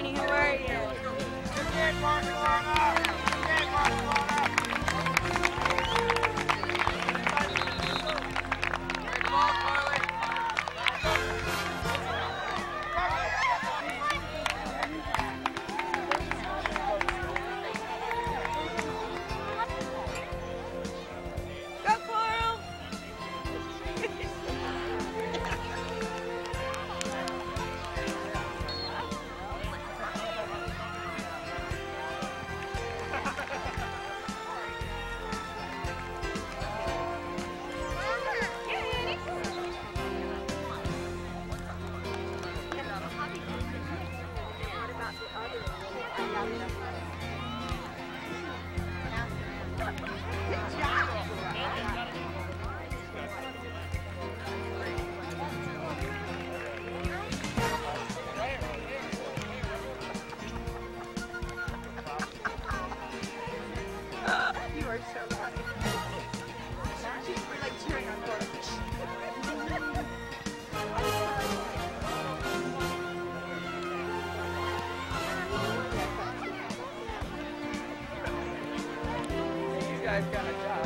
honey. How are you? You are so funny. We're like cheering on both. You guys got a job.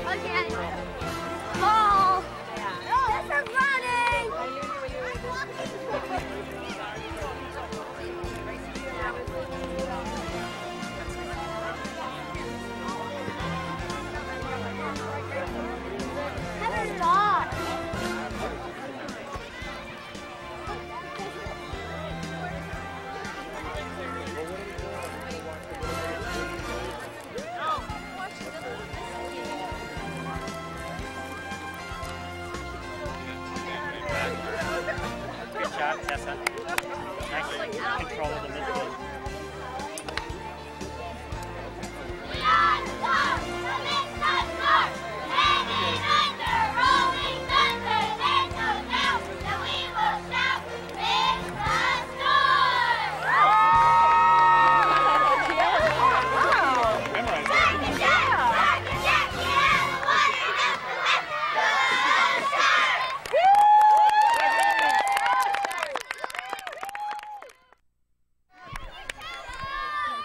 Okay. Ball. This is running. Heather's dog. Good job, Tessa. Nice control of the midfield.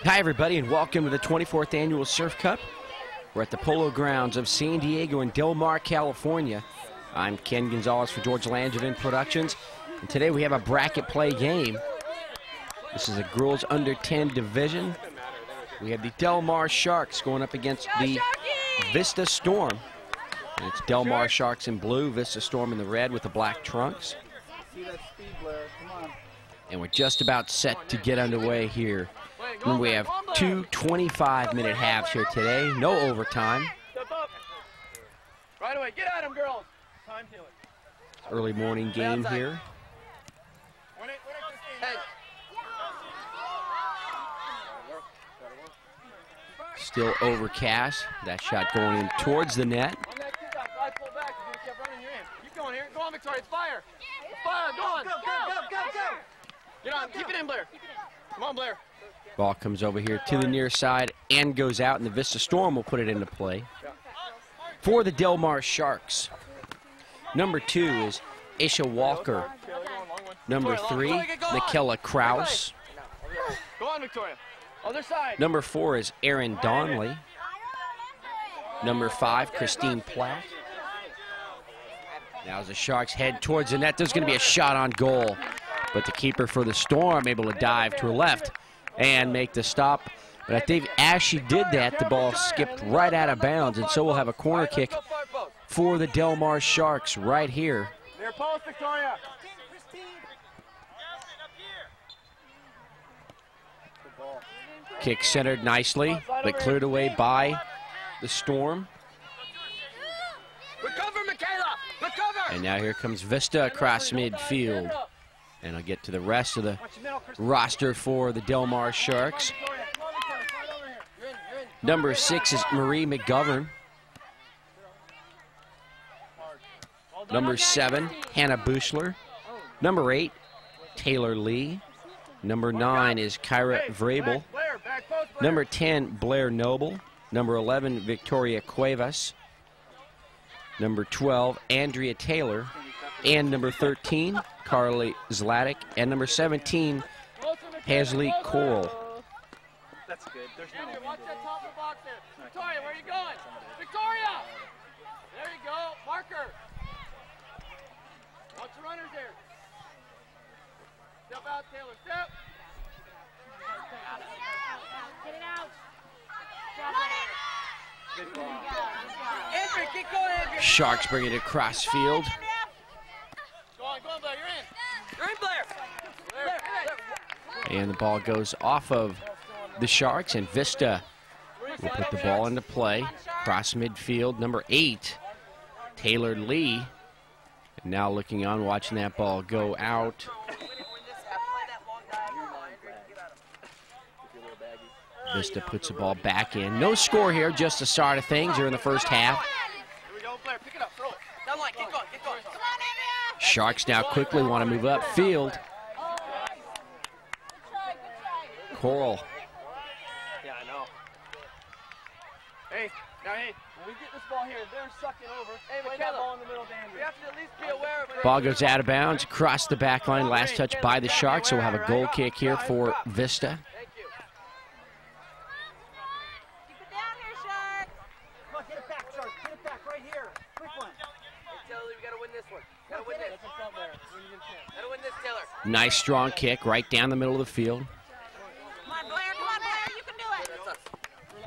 Hi everybody and welcome to the 24th Annual Surf Cup. We're at the Polo Grounds of San Diego in Del Mar, California. I'm Ken Gonzalez for George Langevin Productions, and today we have a bracket play game. This is a girls under 10 division. We have the Del Mar Sharks going up against the Vista Storm. And it's Del Mar Sharks in blue, Vista Storm in the red with the black trunks. And we're just about set to get underway here. And we have two 25-minute halves here today, no overtime. Right away, get at him, girls. Time to it. Early morning game here. Still overcast. That shot going in towards the net. On that kick out, guys, pull back. You're gonna keep running your in. Keep going here. Go on, Victoria. It's fire. Fire. Go on. Go. Get on. Keep it in, Blair. Come on, Blair. Ball comes over here to the near side and goes out, and the Vista Storm will put it into play. For the Del Mar Sharks, number 2 is Isha Walker. Number 3, Nikela Kraus. Go on, Victoria. Other side. Number 4 is Erin Donnelly. Number 5, Christine Platt. Now as the Sharks head towards the net, there's going to be a shot on goal. But the keeper for the Storm able to dive to her left and make the stop. But I think as she did that, the ball skipped right out of bounds, and so we'll have a corner kick for the Del Mar Sharks right here. Near post, Victoria. Kick centered nicely, but cleared away by the Storm. Recover, Michaela. Recover. And now here comes Vista across midfield. And I'll get to the rest of the roster for the Del Mar Sharks. Number 6 is Marie McGovern. Number 7, Hannah Bushler. Number 8, Taylor Lee. Number 9 is Kyra Vrabel. Number 10, Blair Noble. Number 11, Victoria Cuevas. number 12, Andrea Taylor, and number 13, Carly Zlatic, and number 17, Hazley Coral. That's good. There's no Andrew, watch that top of the box there. Victoria, where are you going? Victoria! There you go. Marker. Watch the runners there. Step out, Taylor. Step. Get it out. good ball. Andrew, keep going, Andrew. Sharks bring it across field. Go on, Blair. You're in. You're in, Blair. Blair. And the ball goes off of the Sharks, and Vista will put the ball into play. Cross midfield, number 8, Taylor Lee. And now looking on, watching that ball go out. Vista puts the ball back in. No score here, just the start of things here in the first half. Here we go, Blair. Pick it up, throw it. Down line, keep going, keep going. Come on, Andrea. Sharks now quickly want to move up field. Coral. Yeah, I know. Hey, when we get this ball here, they're sucking over. Hey, play that ball in the middle of Andrew. We have to at least be aware of it. Ball goes out of bounds, across the back line. Last touch by the Sharks, so we'll have a goal kick here for Vista. Thank you. Keep it down here, Shark. Come on, get it back, Shark. Get it back right here. Quick one. Hey, Taylor, we got to win this one. Got to win this. Got to win this, Taylor. Nice strong kick right down the middle of the field. Come on, Blair. Come on, Blair. You can do it. That's us.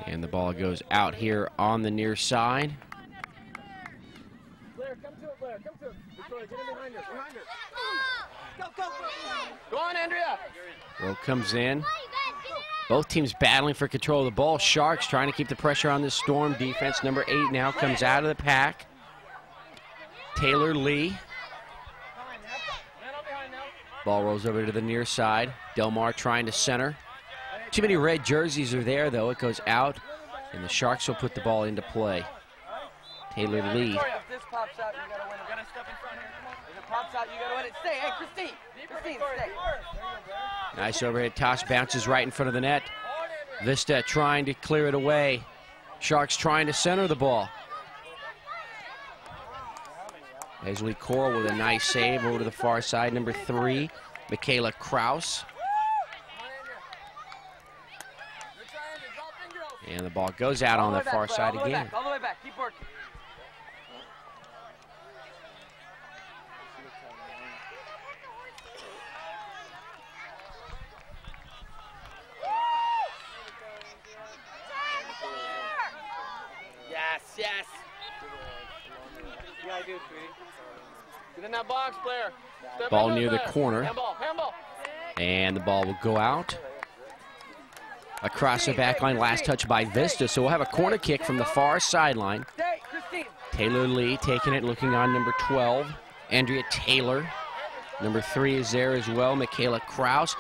And the ball goes out here on the near side. Blair, come to it, Blair. Come to it. Victoria, get in behind her. Behind her. Go, go, go. Go on, Andrea. Rowe comes in. Both teams battling for control of the ball. Sharks trying to keep the pressure on this Storm defense. Number 8 now comes out of the pack. Taylor Lee. Man on behind now. Ball rolls over to the near side. Delmar trying to center. Too many red jerseys are there, though. It goes out, and the Sharks will put the ball into play. Taylor Lee. Victoria, if this pops out, you got to win it. Got to step in front here. Come on. If it pops out, you got to win it. Stay. Hey, Christine. Christine, stay. Nice overhead toss, bounces right in front of the net. Vista trying to clear it away. Sharks trying to center the ball. Hazley Coral with a nice save over to the far side. Number 3, Michaela Kraus. And the ball goes out on the far side again. All the way back. Keep working. Yes. Yeah, I do, sweetie. Get in that box, Blair. Ball near the corner. Handball. And the ball will go out. Across the back line, last touch by Vista. So we'll have a corner kick from the far sideline. Stay, Christine. Taylor Lee taking it, looking on number 12, Andrea Taylor. Number 3 is there as well, Michaela Kraus.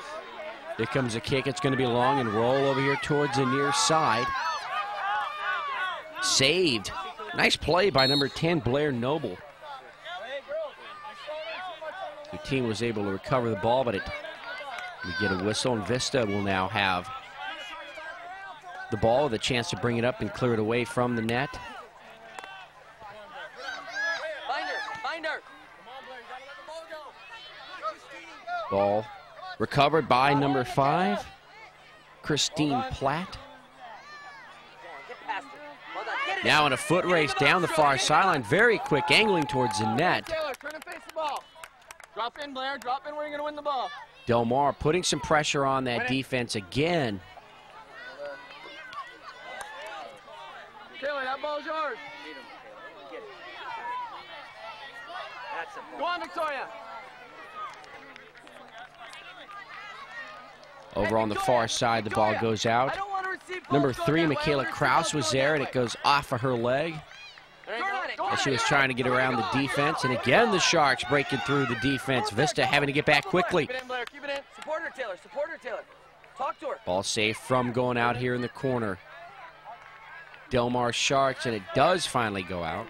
Here comes a kick. It's going to be long and roll over here towards the near side. Saved. Nice play by number 10, Blair Noble. The team was able to recover the ball, but we get a whistle, and Vista will now have the ball with a chance to bring it up and clear it away from the net. Find her. Ball recovered by number 5, Christine Platt. Now in a foot race down the far sideline, very quick angling towards the net. Taylor, turn and face the ball. Drop in, Blair. Drop in where you're going to win the ball. Delmar putting some pressure on that defense again. Taylor, that ball's yours. Go on, Victoria. Over on the far side, the ball goes out. Number 3, Michaela Kraus was there, and it goes off of her leg. As she was trying to get around the defense, and again the Sharks breaking through the defense. Vista having to get back quickly. Keep it in, Blair. Keep it in. Support her, Taylor. Support her, Taylor. Talk to her. Ball safe from going out here in the corner. Delmar Sharks, and it does finally go out.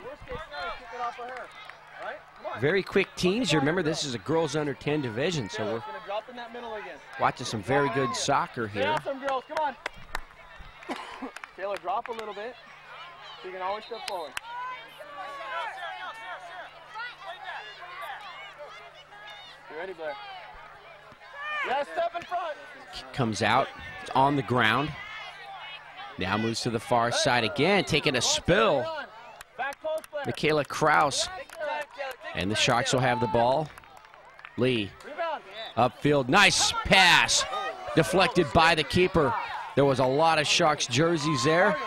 Very quick teams. You remember this is a girls under 10 division, so we're watching some very good soccer here. Awesome, girls. Come on. Taylor, drop a little bit. You can always step forward. You ready, Blair? Yeah, step in front. Comes out. It's on the ground. Now moves to the far side again, taking a spill. Michaela Kraus. And the Sharks will have the ball. Lee. Upfield. Nice pass. Deflected by the keeper. There was a lot of Sharks jerseys there.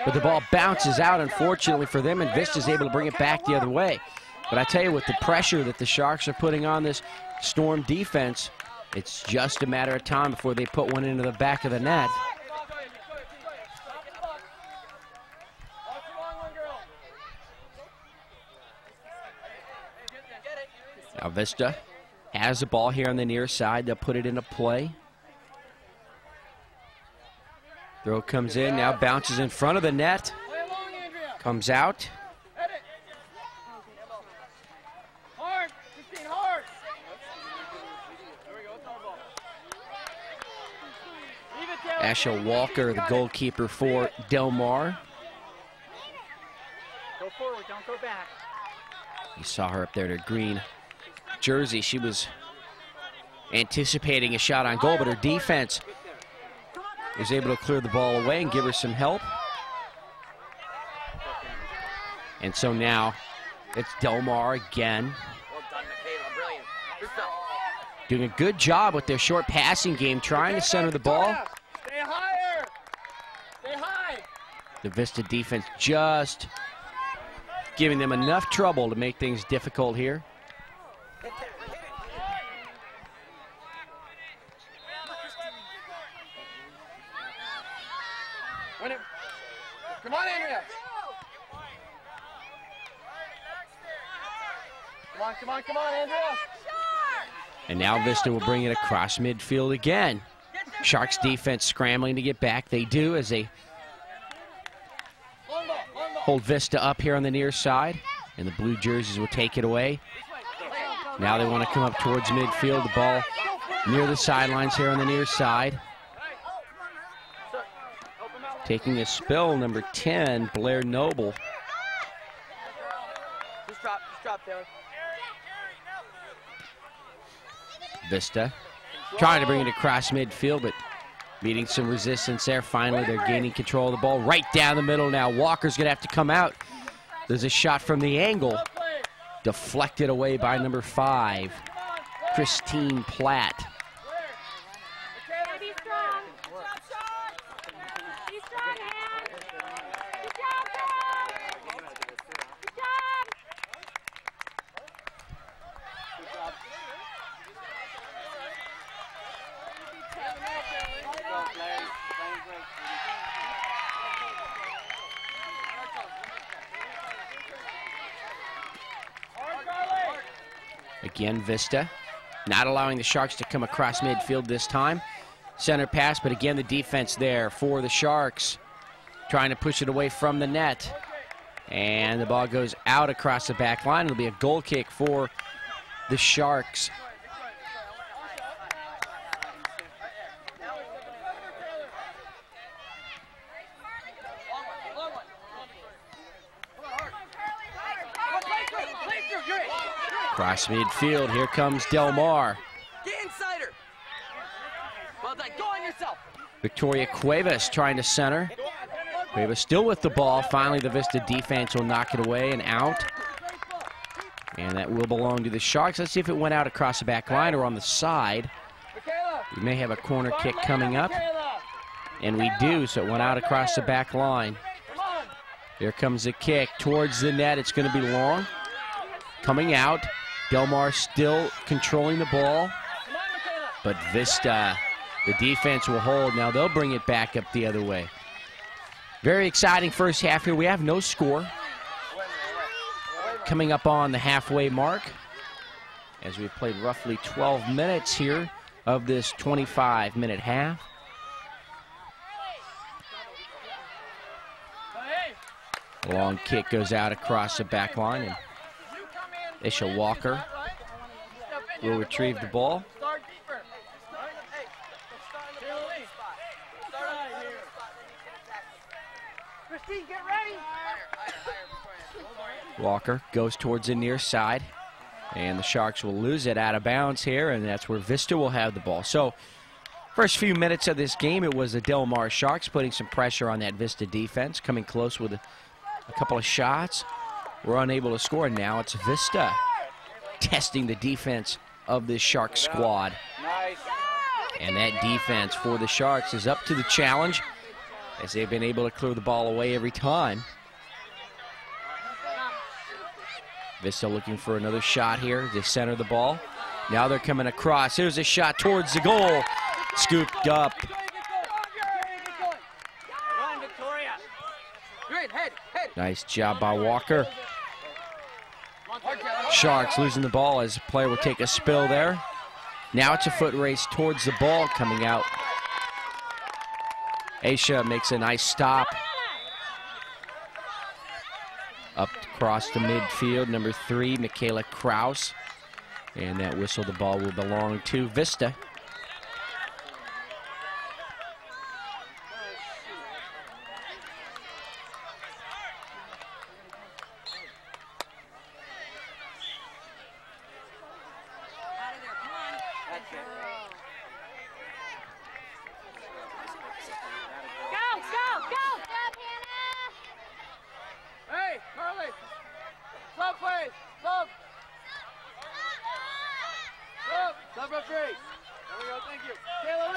But the ball bounces out, unfortunately for them, and Vista's able to bring it back the other way. But I tell you, with the pressure that the Sharks are putting on this Storm defense, it's just a matter of time before they put one into the back of the net. Now Vista has the ball here on the near side. They'll put it into play. Throw comes in, now bounces in front of the net. Comes out. Asha Walker, the goalkeeper for Del Mar. Go forward, don't go back. You saw her up there in her green jersey. She was anticipating a shot on goal, but her defense was able to clear the ball away and give her some help. And so now it's Del Mar again. Doing a good job with their short passing game, trying to center the ball. Stay higher. Stay high. The Vista defense just giving them enough trouble to make things difficult here. Win it. Come on, Andrea. Come on, come on, come on, Andrea. And now Vista will bring it across midfield again. Sharks defense scrambling to get back. They do as they hold Vista up here on the near side. And the blue jerseys will take it away. Now they want to come up towards midfield. The ball near the sidelines here on the near side. Taking a spill, number 10, Blair Noble. Just drop there. Vista trying to bring it across midfield, but meeting some resistance there. Finally, they're gaining control of the ball right down the middle now. Walker's going to have to come out. There's a shot from the angle. Deflected away by number 5, Christine Platt. Be strong. Be strong, hands. Good job, guys. Good job. Again, Vista not allowing the Sharks to come across midfield this time. Center pass, but again, the defense there for the Sharks. Trying to push it away from the net. And the ball goes out across the back line. It'll be a goal kick for the Sharks. Across midfield, here comes Del Mar. Get inside her. Well done. Go on yourself. Victoria Cuevas trying to center. Cuevas still with the ball. Finally, the Vista defense will knock it away and out. And that will belong to the Sharks. Let's see if it went out across the back line or on the side. We may have a corner kick coming up. And we do, so it went out across the back line. Here comes the kick towards the net. It's going to be long. Coming out. Del Mar still controlling the ball. But Vista, the defense will hold. Now they'll bring it back up the other way. Very exciting first half here. We have no score. Coming up on the halfway mark as we've played roughly 12 minutes here of this 25-minute half. A long kick goes out across the back line, and Isha Walker will retrieve the ball. Christine, get ready. Walker goes towards the near side. And the Sharks will lose it out of bounds here, and that's where Vista will have the ball. So first few minutes of this game, it was the Del Mar Sharks putting some pressure on that Vista defense, coming close with a couple of shots. We're unable to score. Now it's Vista testing the defense of this Sharks squad. And that defense for the Sharks is up to the challenge, as they've been able to clear the ball away every time. Vista looking for another shot here. They center the ball. Now they're coming across. Here's a shot towards the goal. Scooped up. Nice job by Walker. Sharks losing the ball as the player will take a spill there. Now it's a foot race towards the ball coming out. Aisha makes a nice stop. Up across the midfield, number 3, Michaela Kraus. And that whistle, the ball will belong to Vista.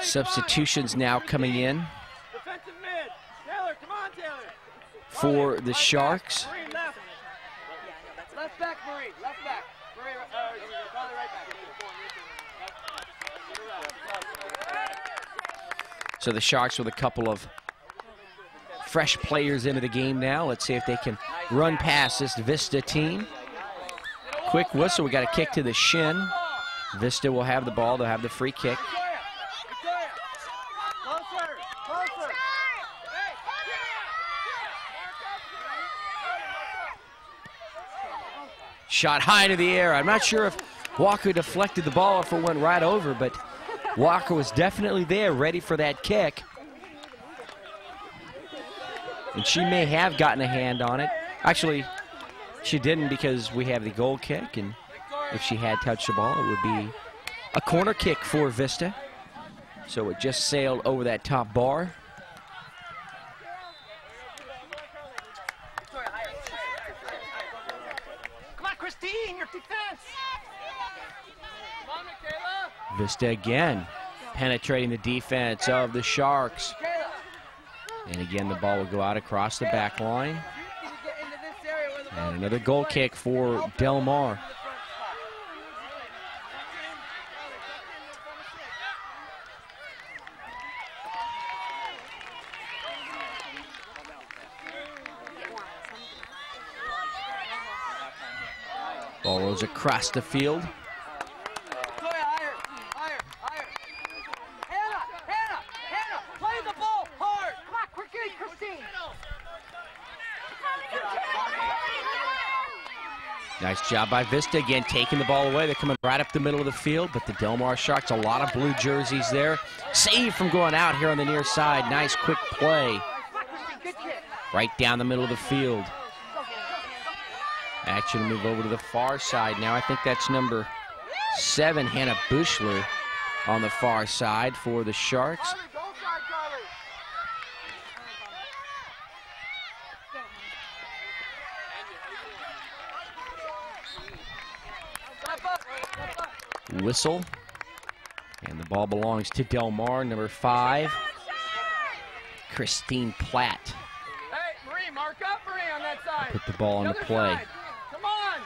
Substitutions now coming in for the Sharks. Left back, Marie. Left back. Marie, right back. So the Sharks with a couple of fresh players into the game now. Let's see if they can run past this Vista team. Quick whistle. We got a kick to the shin. Vista will have the ball. They'll have the free kick. Shot high into the air. I'm not sure if Walker deflected the ball, if it went right over, but Walker was definitely there, ready for that kick. And she may have gotten a hand on it. Actually, she didn't, because we have the goal kick, and if she had touched the ball, it would be a corner kick for Vista. So it just sailed over that top bar. Vista again penetrating the defense of the Sharks. And again, the ball will go out across the back line. And another goal kick for Del Mar. Ball rolls across the field. Nice job by Vista, again taking the ball away. They're coming right up the middle of the field, but the Del Mar Sharks, a lot of blue jerseys there. Save from going out here on the near side. Nice quick play. Right down the middle of the field. Action move over to the far side now. I think that's number 7, Hannah Bushler, on the far side for the Sharks. Whistle, and the ball belongs to Del Mar, number 5, Christine Platt. Hey, Marie, mark up Marie on that side. Put the ball into play. Side. Come on.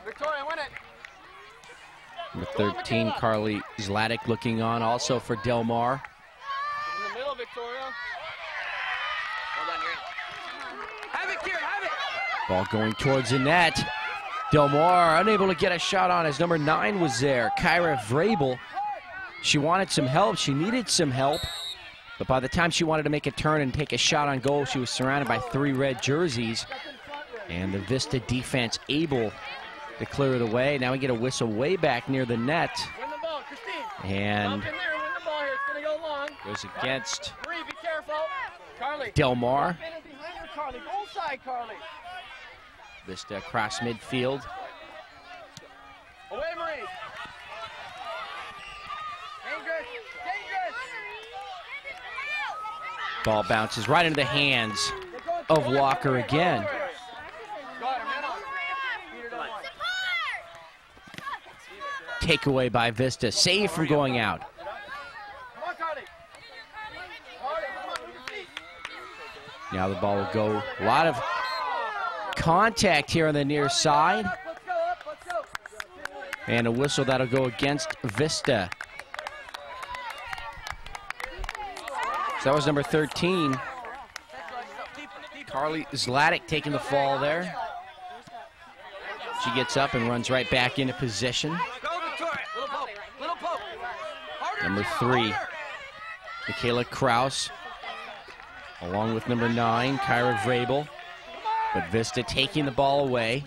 Victoria, win it. Number 13, Carly Zlatic looking on, also for Del Mar. In the middle, Victoria. Hold on, you're in. Have it, Kieran, have it. Ball going towards the net. Del Mar unable to get a shot on as number 9 was there. Kyra Vrabel. She wanted some help. She needed some help. But by the time she wanted to make a turn and take a shot on goal, she was surrounded by 3 red jerseys. And the Vista defense able to clear it away. Now we get a whistle way back near the net. Win the ball, Christine. And Win the ball here. It's going to go long. goes against Marie, be careful. Carly. Del Mar. Behind her, Carly. Goal side, Carly. Vista across midfield. Away, Marie. Dangerous. Dangerous. Ball bounces right into the hands of Walker again. Takeaway by Vista, save from going out. Now the ball will go. A lot of contact here on the near side. And a whistle that'll go against Vista. So that was number 13. Carly Zlatic taking the fall there. She gets up and runs right back into position. Number 3, Michaela Kraus, along with number 9, Kyra Vrabel. But Vista taking the ball away.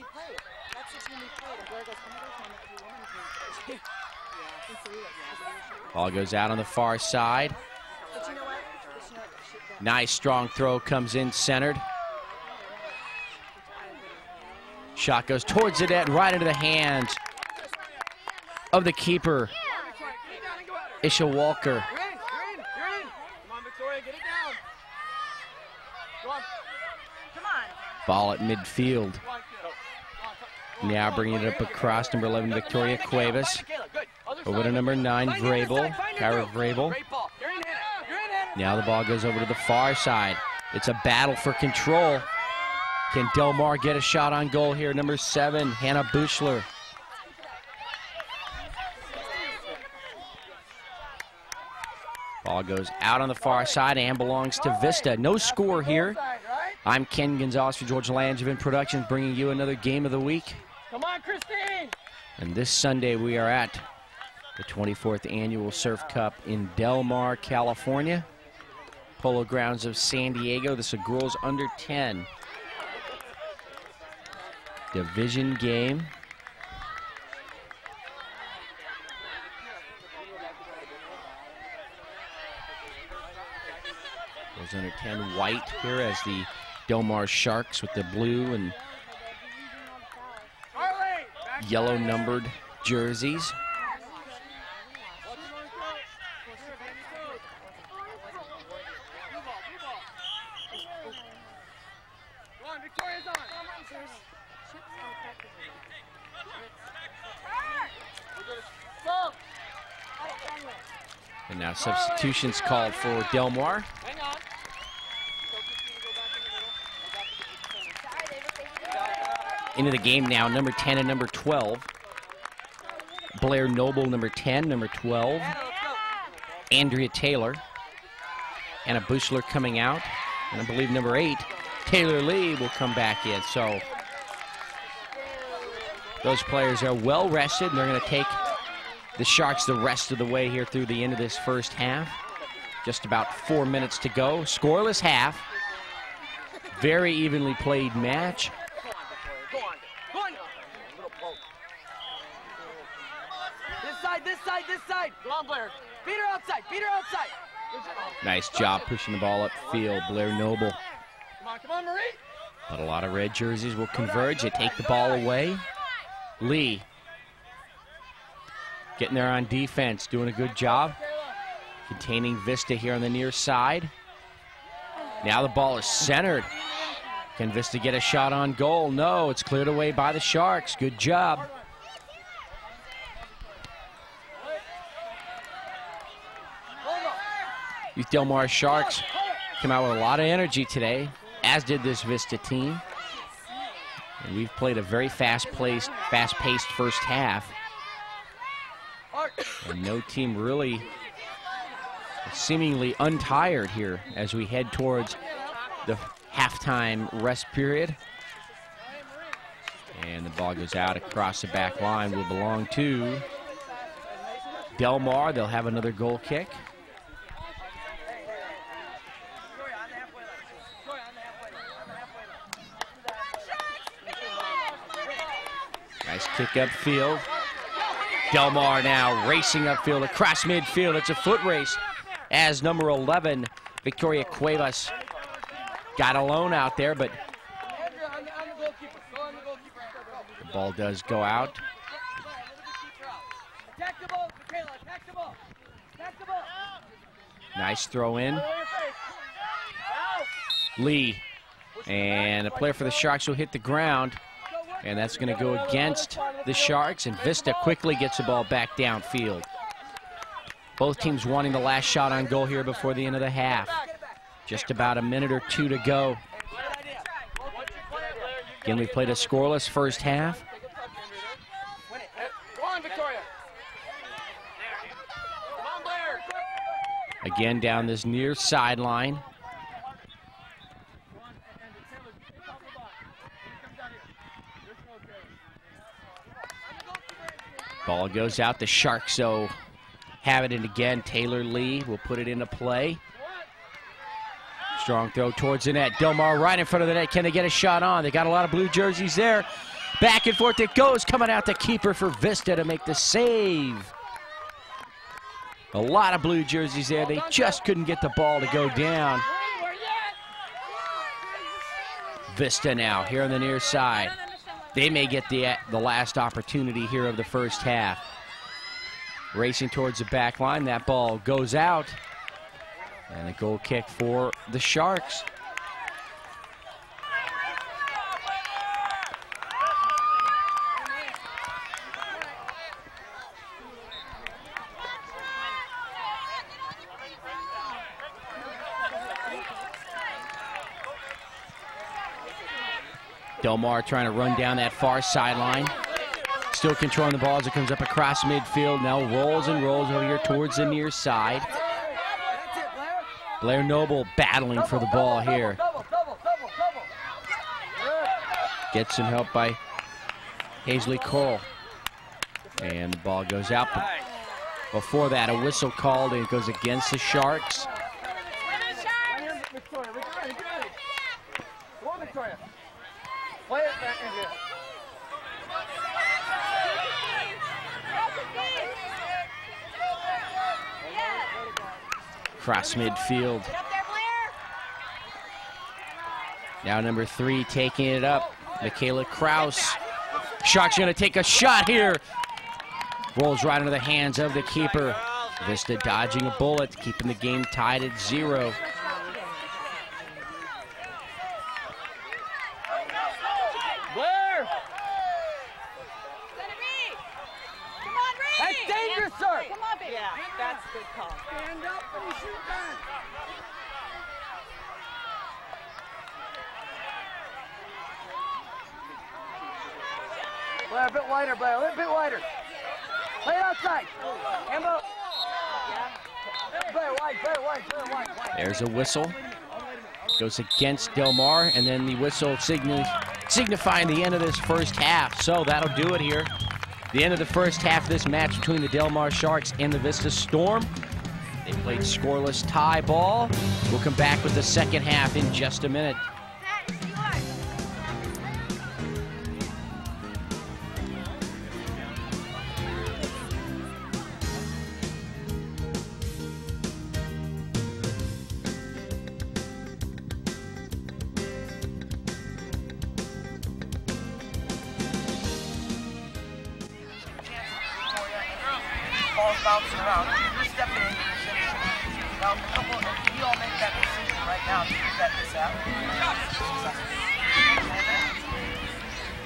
Ball goes out on the far side. Nice strong throw comes in centered. Shot goes towards the net, right into the hands of the keeper, Isha Walker. Ball at midfield. Now bringing it up across number 11, Victoria Cuevas. Over to number 9, Vrabel, Kyra Vrabel. Now the ball goes over to the far side. It's a battle for control. Can Del Mar get a shot on goal here? Number 7, Hannah Buchler. Ball goes out on the far side and belongs to Vista. No score here. I'm Ken Gonzalez for George Langevin Productions, bringing you another game of the week. Come on, Christine! And this Sunday we are at the 24th Annual Surf Cup in Del Mar, California. Polo Grounds of San Diego. This is a girls under 10 division game. Girls under 10 white here as the Del Mar Sharks with the blue and yellow numbered jerseys. And now substitutions called for Del Mar. Into the game now, number 10 and number 12. Blair Noble, number 10, number 12. Andrea Taylor. Anna Buchler coming out. And I believe number 8, Taylor Lee, will come back in. So those players are well rested, and they're going to take the Sharks the rest of the way here through the end of this first half. Just about 4 minutes to go. Scoreless half. Very evenly played match. This side. Go on, Blair. Beat her outside. Beat her outside. Nice job pushing the ball upfield, Blair Noble. Come on, Marie. But a lot of red jerseys will converge. They take the ball away. Lee getting there on defense, doing a good job. Containing Vista here on the near side. Now the ball is centered. Can Vista get a shot on goal? No, it's cleared away by the Sharks. Good job. These Del Mar Sharks come out with a lot of energy today, as did this Vista team. And we've played a very fast-paced first half. And no team really seemingly untired here as we head towards the halftime rest period. And the ball goes out across the back line. Will belong to Del Mar. They'll have another goal kick. Nice kick upfield. Del Mar now racing upfield across midfield. It's a foot race as number 11, Victoria Cuevas, got alone out there, but the ball does go out. Attack the ball, Michaela, attack the ball. Attack the ball. Nice throw in. Lee. And a player for the Sharks will hit the ground. And that's going to go against the Sharks. And Vista quickly gets the ball back downfield. Both teams wanting the last shot on goal here before the end of the half. Just about a minute or two to go. Again, we played a scoreless first half. Again, down this near sideline. Ball goes out. The Sharks, so have it in again. Taylor Lee will put it into play. Strong throw towards the net. Delmar right in front of the net. Can they get a shot on? They got a lot of blue jerseys there. Back and forth it goes. Coming out the keeper for Vista to make the save. A lot of blue jerseys there. They just couldn't get the ball to go down. Vista now here on the near side. They may get the last opportunity here of the first half. Racing towards the back line. That ball goes out. And a goal kick for the Sharks. Delmar trying to run down that far sideline. Still controlling the ball as it comes up across midfield. Now rolls and rolls over here towards the near side. Blair Noble battling for the ball here. Gets some help by Hazley Cole. And the ball goes out. But before that, a whistle called and it goes against the Sharks. Cross midfield. Now number 3 taking it up. Michaela Kraus. Sharks going to take a shot here. Rolls right into the hands of the keeper. Vista dodging a bullet, keeping the game tied at 0. Blair! That's dangerous, sir! Come on, baby. Yeah, that's a good call. Stand up and shoot back. Blair, a bit wider, Blair, a little bit wider. Play it outside. Ambo. Blair, wide, Blair, wide, Blair, wide. There's a whistle. Goes against Delmar, and then the whistle signifying the end of this first half. So that'll do it here. The end of the first half of this match between the Delmar Sharks and the Vista Storm. They played scoreless tie ball. We'll come back with the second half in just a minute. Ball's bouncing around. You're stepping in. Now, if you all make that decision right now to use that mishap, so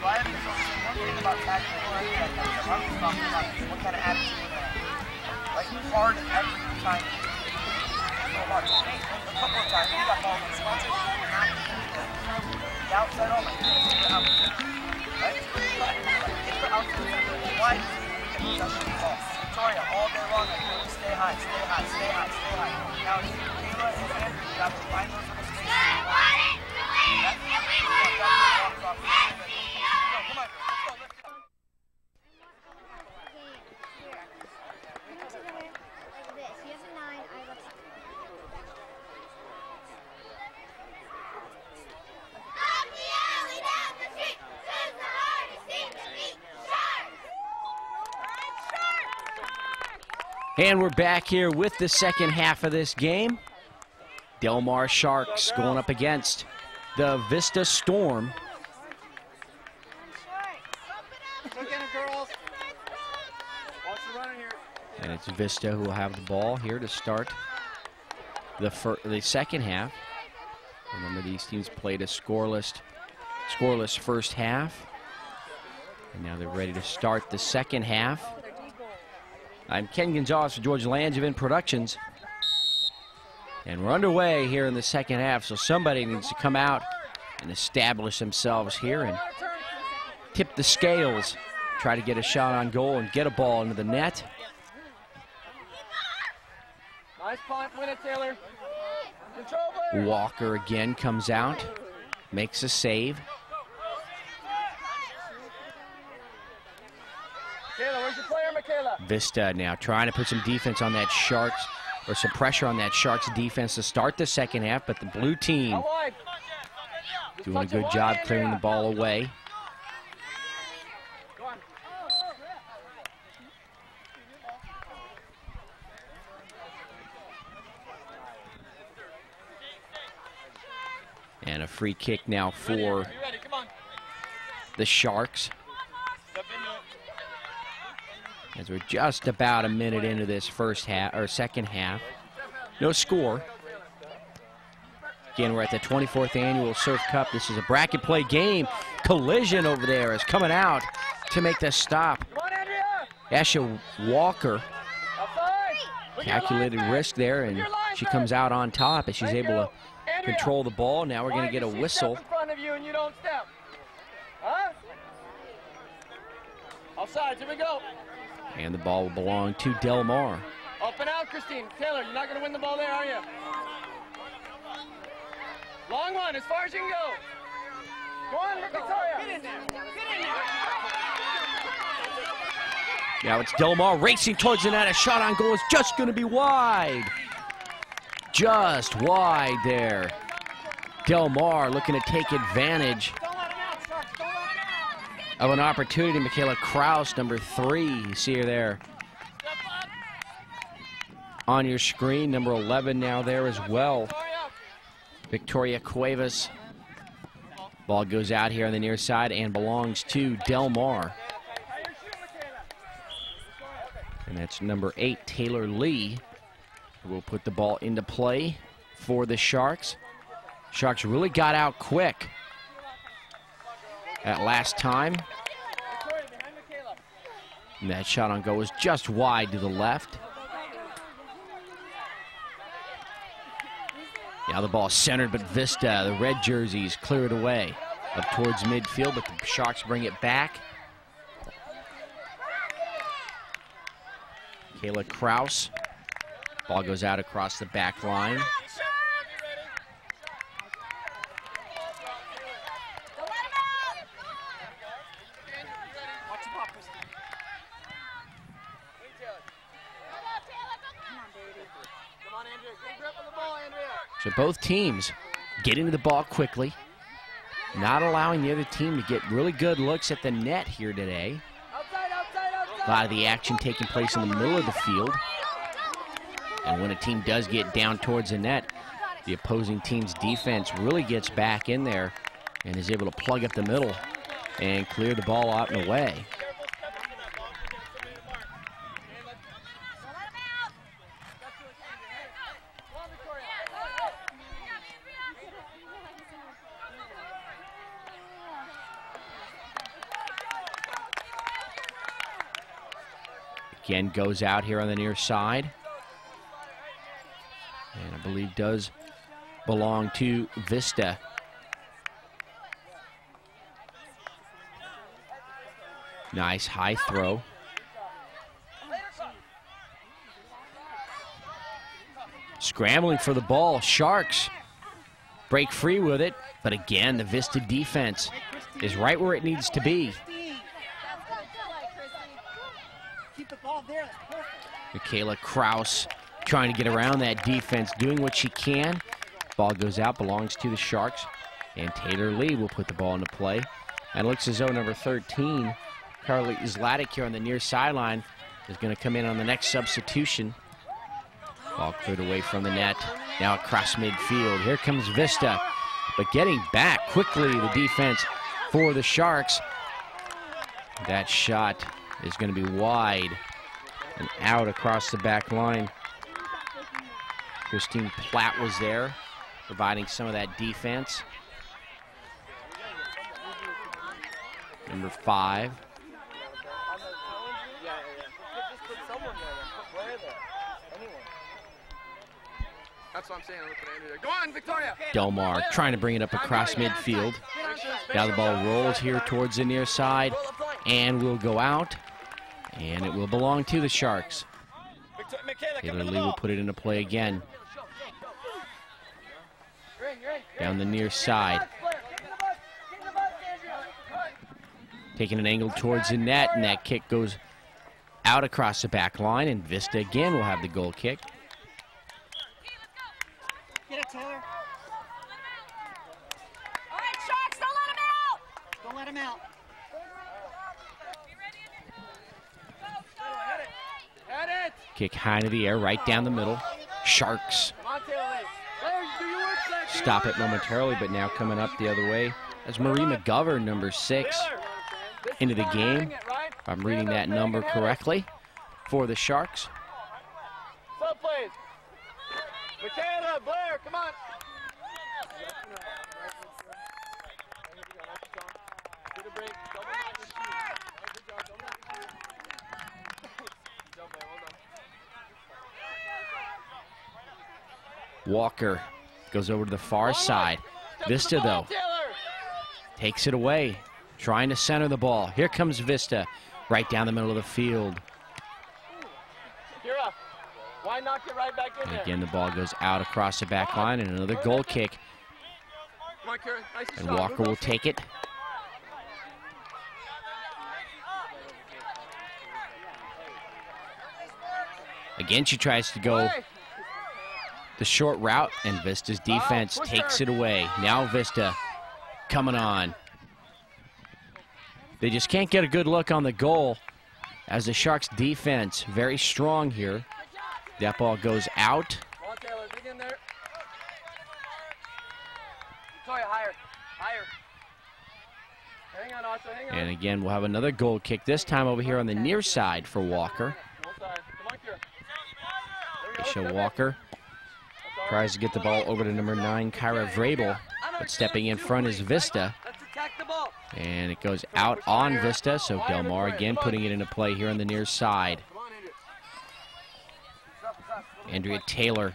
I have to say one thing about tackling or anything like that. I'm just talking about what kind of attitude you have. Like, hard every time. So hard. A couple of times, you got balls in the sponsor, the outside only. The outside. Right? Get the outside. Why do you get the ball? Victoria, all day long, stay high, stay high, stay high, stay high. Now, Kayla and Andrew, you have to find those little spaces. Come on, let's go, let's go. And we're back here with the second half of this game. Delmar Sharks going up against the Vista Storm. Look at it, girls. Watch the running here. And it's Vista who will have the ball here to start the second half. Remember, these teams played a scoreless first half. And now they're ready to start the second half. I'm Ken Gonzalez for George Langevin Productions. And we're underway here in the second half, so somebody needs to come out and establish themselves here and tip the scales. Try to get a shot on goal and get a ball into the net. Nice punt, win it, Taylor. Walker again comes out, makes a save. Taylor, where's your player, Michaela? Vista now trying to put some defense on that Sharks, or some pressure on that Sharks defense to start the second half, but the blue team doing a good job clearing the ball away. And a free kick now for the Sharks. As we're just about a minute into this first half, or second half. No score. Again, we're at the 24th annual Surf Cup. This is a bracket play game. Collision over there is coming out to make the stop. Asha Walker. Calculated risk there, and she comes out on top as she's able to control the ball. Now we're going to get a whistle. Offsides, here we go. And the ball will belong to Del Mar. Up and out, Christine. Taylor, you're not going to win the ball there, are you? Long one, as far as you can go. Go on, Victoria. Get in there. Get in there. Now it's Del Mar racing towards the net. A shot on goal is just going to be wide. Just wide there. Del Mar looking to take advantage of an opportunity. Michaela Kraus, number 3. You see her there on your screen. Number 11 now there as well. Victoria Cuevas. Ball goes out here on the near side and belongs to Del Mar. And that's number 8, Taylor Lee, who will put the ball into play for the Sharks. Sharks really got out quick at last time. And that shot on goal was just wide to the left. Now the ball centered, but Vista, the red jerseys, clear it away up towards midfield, but the Sharks bring it back. Kayla Kraus. Ball goes out across the back line. So both teams getting to the ball quickly, not allowing the other team to get really good looks at the net here today. A lot of the action taking place in the middle of the field. And when a team does get down towards the net, the opposing team's defense really gets back in there and is able to plug up the middle and clear the ball out and away. Again, goes out here on the near side. And I believe does belong to Vista. Nice high throw. Scrambling for the ball. Sharks break free with it. But again, the Vista defense is right where it needs to be. Michaela Kraus trying to get around that defense, doing what she can. Ball goes out, belongs to the Sharks. And Taylor Lee will put the ball into play. And it looks as though number 13, Carly Zlatic here on the near sideline, is going to come in on the next substitution. Ball cleared away from the net. Now across midfield. Here comes Vista. But getting back quickly, the defense for the Sharks. That shot is going to be wide. And out across the back line. Christine Platt was there, providing some of that defense. Number 5. That's what I'm saying. Look at Andrew there. Go on, Victoria. Delmar trying to bring it up across midfield. Now the ball rolls here towards the near side and will go out. And it will belong to the Sharks. Taylor Lee will put it into play again. Down the near side. Taking an angle towards the net, and that kick goes out across the back line, and Vista again will have the goal kick. Get it, Taylor. All right, Sharks, don't let him out. Don't let him out. Kick high into the air, right down the middle. Sharks stop it momentarily, but now coming up the other way as Marie McGovern, number 6, into the game. If I'm reading that number correctly for the Sharks. Sub plays. Michaela, Blair, come on. Get a break. Walker goes over to the far side. Vista, though, takes it away, trying to center the ball. Here comes Vista, right down the middle of the field. Kira, why knock it right back in And there? again, the ball goes out across the back line, and another goal kick. Come on, Kira. Nice And shot. Walker Move will up. take it. Again, she tries to go the short route, and Vista's defense takes it away. Now Vista coming on. They just can't get a good look on the goal as the Sharks defense very strong here. That ball goes out. Come on, Taylor, dig in there. Victoria, higher. Higher. Hang on, Asha, hang on. And again, we'll have another goal kick, this time over here on the near side for Walker. One side. Come on, Kira. There we go. Aisha Step Walker in. tries to get the ball over to number 9, Kyra Vrabel, but stepping in front is Vista. Let's attack the ball. And it goes out on Vista, so Delmar again putting it into play here on the near side. Come on, Andrew. Andrea Taylor,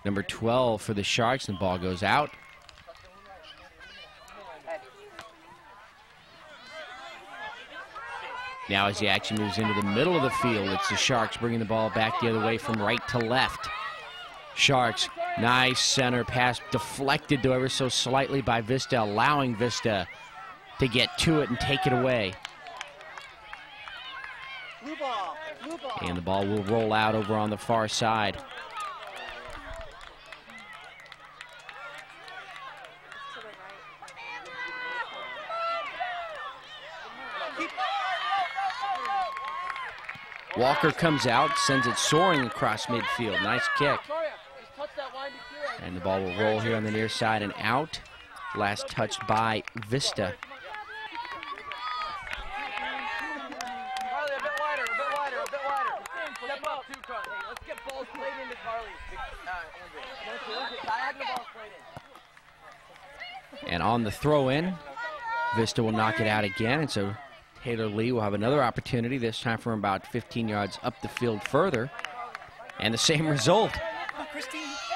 number 12 for the Sharks, and the ball goes out. Now as the action moves into the middle of the field, it's the Sharks bringing the ball back the other way from right to left. Sharks, nice center pass, deflected though ever so slightly by Vista, allowing Vista to get to it and take it away. Blue ball. Blue ball. And the ball will roll out over on the far side. Walker comes out, sends it soaring across midfield. Nice kick. Victoria, just touch that line to Kira. And the ball will roll here on the near side and out. Last touched by Vista. Carly, a bit wider, a bit wider, a bit wider. Step up, too, Carly. Hey, let's get balls played into Carly. Andrew. Let's get diagonal balls played in. And on the throw in, Vista will knock it out again. And so Taylor Lee will have another opportunity, this time from about 15 yards up the field further. And the same result.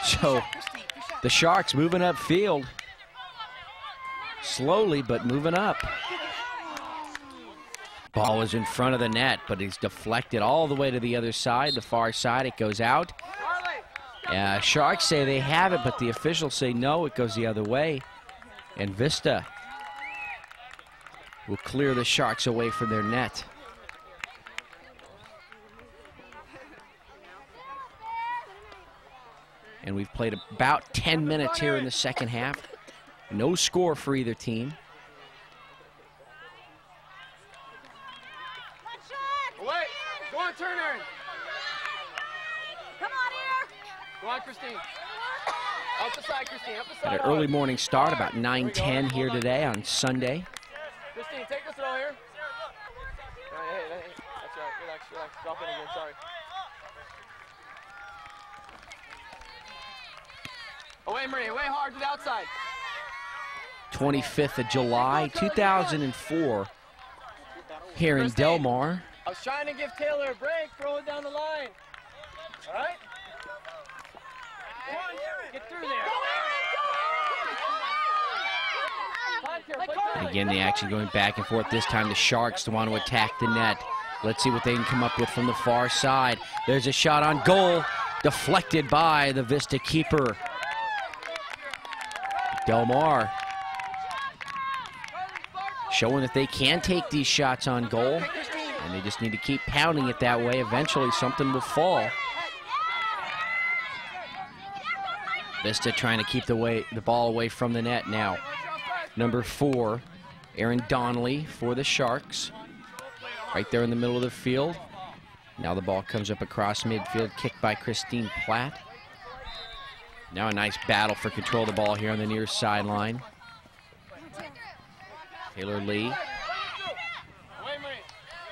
So the Sharks moving upfield. Slowly, but moving up. Ball was in front of the net, but he's deflected all the way to the other side, the far side. It goes out. Sharks say they have it, but the officials say no, it goes the other way. And Vista will clear the Sharks away from their net. And we've played about 10 minutes here in the second half. No score for either team. Away. Go on, turn, Aaron. Come on here. Go on, Christine. Up the side, Christine. Up the side. At an early morning start, about 9:10 here today on Sunday. Christine, take this over here. Hey, that's Relax, relax. Drop in again, sorry. Away, Marie, away hard to the outside. 25th of July, 2004, here in Del Mar. I was trying to give Taylor a break, throw it down the line. All right? Get through there. And again, the action going back and forth. This time the Sharks want to attack the net. Let's see what they can come up with from the far side. There's a shot on goal, deflected by the Vista keeper. Del Mar showing that they can take these shots on goal, and they just need to keep pounding it that way. Eventually something will fall. Vista trying to keep the ball away from the net now. Number 4, Aaron Donnelly for the Sharks. Right there in the middle of the field. Now the ball comes up across midfield, kicked by Christine Platt. Now a nice battle for control of the ball here on the near sideline. Taylor Lee.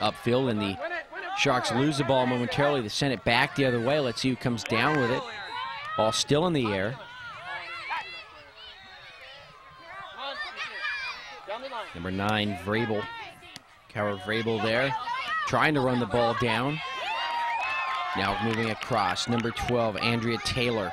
Upfield, and the Sharks lose the ball momentarily. They send it back the other way. Let's see who comes down with it. Ball still in the air. Number 9, Vrabel. Kara Vrabel there, trying to run the ball down. Now moving across. Number 12, Andrea Taylor.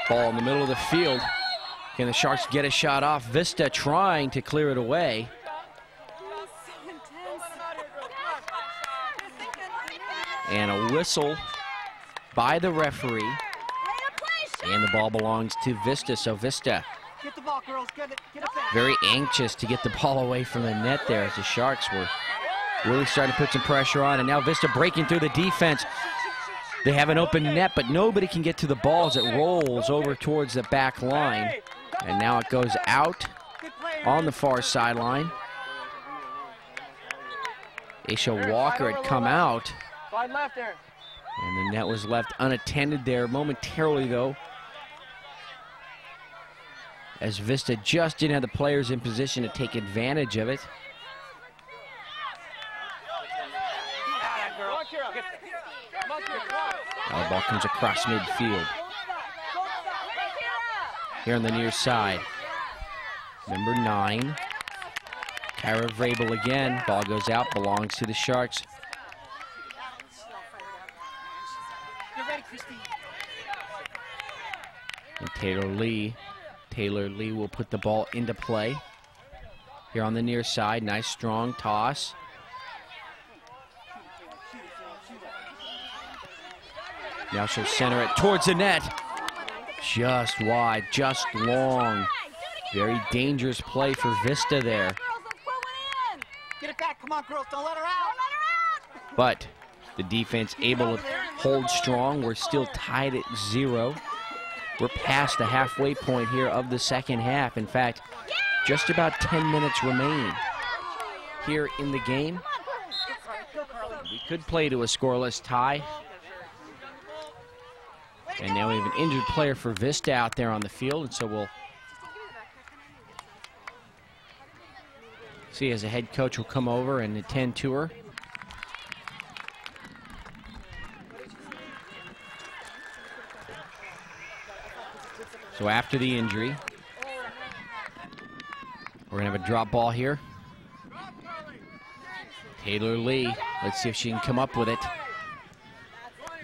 Ball in the middle of the field. Can the Sharks get a shot off? Vista trying to clear it away. And a whistle by the referee. And the ball belongs to Vista. So Vista Get the ball, girls. Get it back. very anxious to get the ball away from the net there, as the Sharks were really starting to put some pressure on. And now Vista breaking through the defense. They have an open net, but nobody can get to the ball as it rolls over towards the back line. And now it goes out on the far sideline. Aisha Walker had come out. Slide left, Aaron. And the net was left unattended there momentarily, though, as Vista just didn't have the players in position to take advantage of it. Now the ball comes across midfield. Here on the near side, number 9, Kara Vrabel again. Ball goes out, belongs to the Sharks. And Taylor Lee will put the ball into play. Here on the near side, nice strong toss. Now she'll center it towards the net. Just wide, just long. Very dangerous play for Vista there. Get it back. Come on, girls. Don't let her out. But the defense able to hold strong. We're still tied at 0. We're past the halfway point here of the second half. In fact, just about 10 minutes remain here in the game. We could play to a scoreless tie. And now we have an injured player for Vista out there on the field, and so we'll see as the head coach will come over and attend to her. So after the injury, we're going to have a drop ball here. Taylor Lee, let's see if she can come up with it.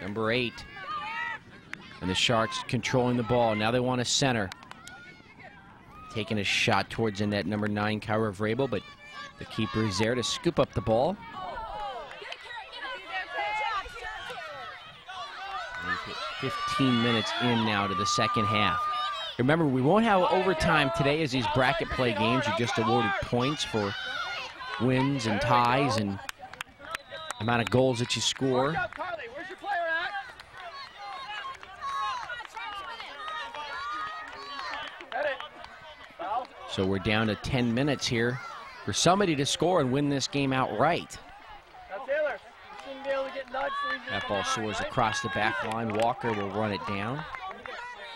Number 8. And the Sharks controlling the ball. Now they want to center. Taking a shot towards the net, number 9, Kara Vrabel, but the keeper is there to scoop up the ball. 15 minutes in now to the second half. Remember, we won't have overtime today, as these bracket play games are just awarded points for wins and ties and amount of goals that you score. Where's your player at? So we're down to 10 minutes here for somebody to score and win this game outright. Now Taylor, you shouldn't be able to get That ball soars across the back line. Walker will run it down.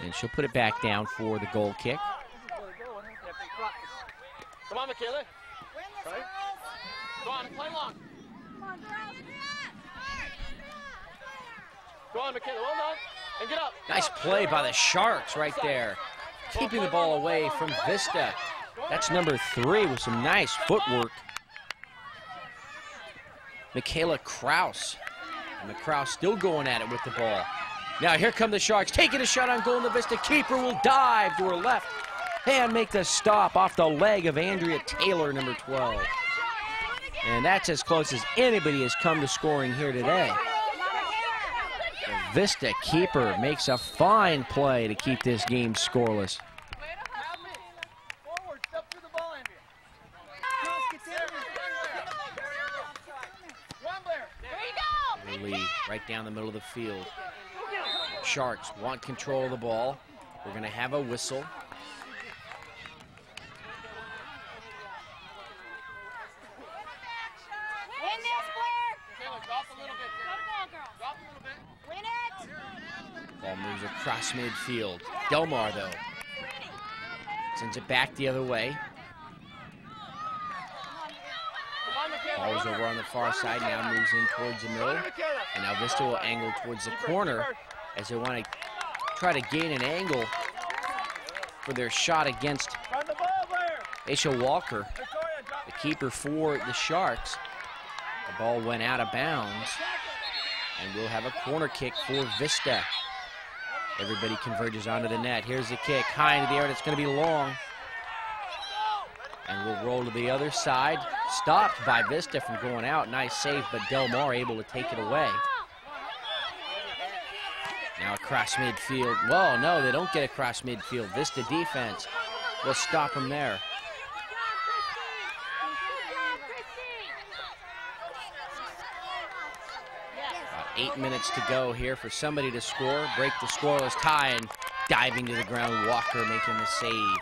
And she'll put it back down for the goal kick. Come on, Michaela. Right? Go on, play long. Go on, Michaela, well done. And get up. Nice play by the Sharks right there. Keeping the ball away from Vista. That's number 3 with some nice footwork. Michaela Kraus. And Kraus still going at it with the ball. Now here come the Sharks, taking a shot on goal, and the Vista keeper will dive to her left and make the stop off the leg of Andrea Taylor, number 12. And that's as close as anybody has come to scoring here today. The Vista keeper makes a fine play to keep this game scoreless. Lead right down the middle of the field. Sharks want control of the ball. We're going to have a whistle. Ball moves across midfield. Delmar, though, sends it back the other way. Ball is over on the far side, now moves in towards the middle. And now Vista will angle towards the corner as they want to try to gain an angle for their shot against Aisha Walker, the keeper for the Sharks. The ball went out of bounds, and we'll have a corner kick for Vista. Everybody converges onto the net. Here's the kick, high into the air, and it's going to be long. And we'll roll to the other side. Stopped by Vista from going out. Nice save, but Delmar able to take it away. Now across midfield. Well, no, they don't get across midfield. Vista defense will stop them there. About 8 minutes to go here for somebody to score. Break the scoreless tie, and diving to the ground, Walker making the save.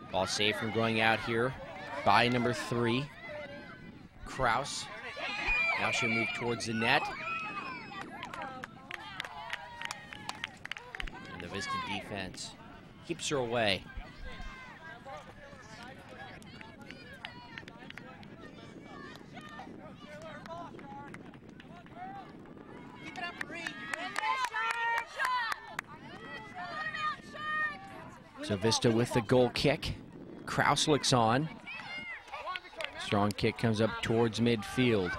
Ball saved from going out here by number 3, Kraus. Now she'll move towards the net. And the Vista defense keeps her away. So Vista with the goal kick. Kraus looks on. Strong kick comes up towards midfield.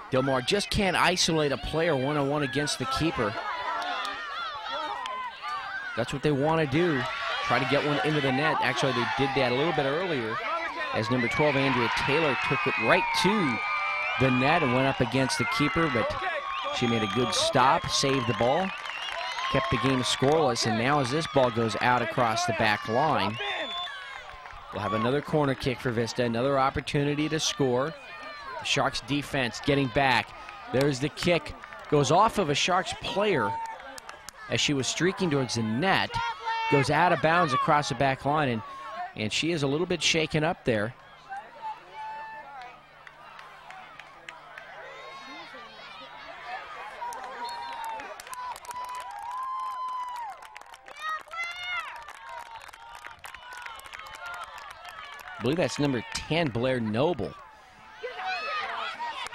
Delmar just can't isolate a player one-on-one against the keeper. That's what they want to do. Try to get one into the net. Actually, they did that a little bit earlier as number 12, Andrea Taylor, took it right to the net and went up against the keeper, but she made a good stop, saved the ball, kept the game scoreless, and now as this ball goes out across the back line, we'll have another corner kick for Vista, another opportunity to score. The Sharks defense getting back. There's the kick, goes off of a Sharks player as she was streaking towards the net, goes out of bounds across the back line, and she is a little bit shaken up there. I believe that's number 10, Blair Noble.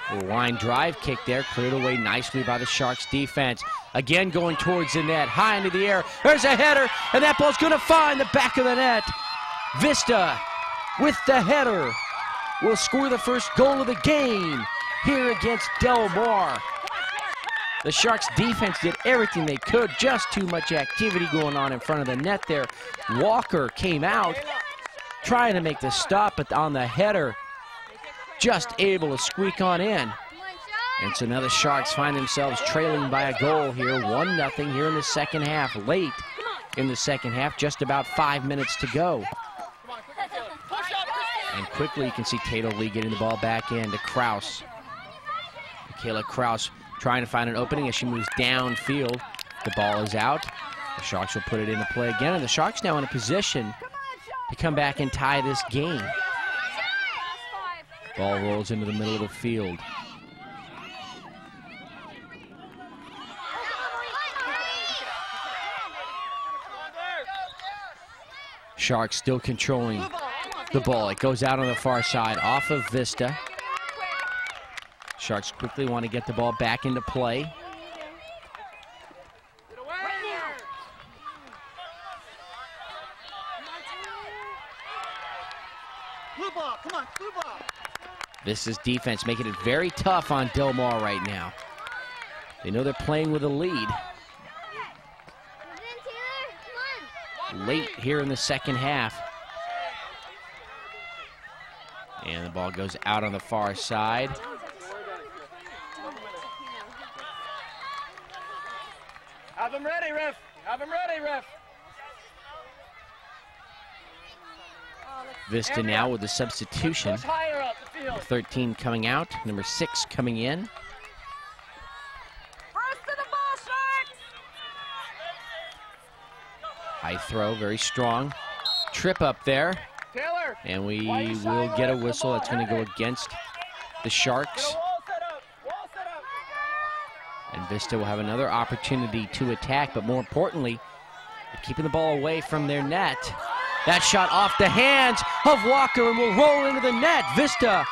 A line drive kick there, cleared away nicely by the Sharks defense. Again going towards the net, high into the air. There's a header, and that ball's going to find the back of the net. Vista with the header will score the first goal of the game here against Delmar. The Sharks defense did everything they could, just too much activity going on in front of the net there. Walker came out trying to make the stop, but on the header, just able to squeak on in. And so now the Sharks find themselves trailing by a goal here, 1-0 here in the second half, late in the second half, just about 5 minutes to go. And quickly you can see Tato Lee getting the ball back in to Kraus. Michaela Kraus trying to find an opening as she moves downfield. The ball is out. The Sharks will put it into play again, and the Sharks now in a position to come back and tie this game. Ball rolls into the middle of the field. Sharks still controlling the ball. It goes out on the far side off of Vista. Sharks quickly want to get the ball back into play. Blue ball, come on, blue ball. This is defense making it very tough on Del Mar right now. They know they're playing with a lead. Late here in the second half. And the ball goes out on the far side. Have them ready, ref. Have them ready, ref. Vista now with the substitution. Push higher up the field. 13 coming out, number 6 coming in. First to the ball, Sharks! High throw, very strong. Trip up there. Taylor. And we will get a whistle. That's going to go against the Sharks. Wall set up. Wall set up. And Vista will have another opportunity to attack, but more importantly, keeping the ball away from their net. That shot off the hands of Walker and will roll into the net. Vista,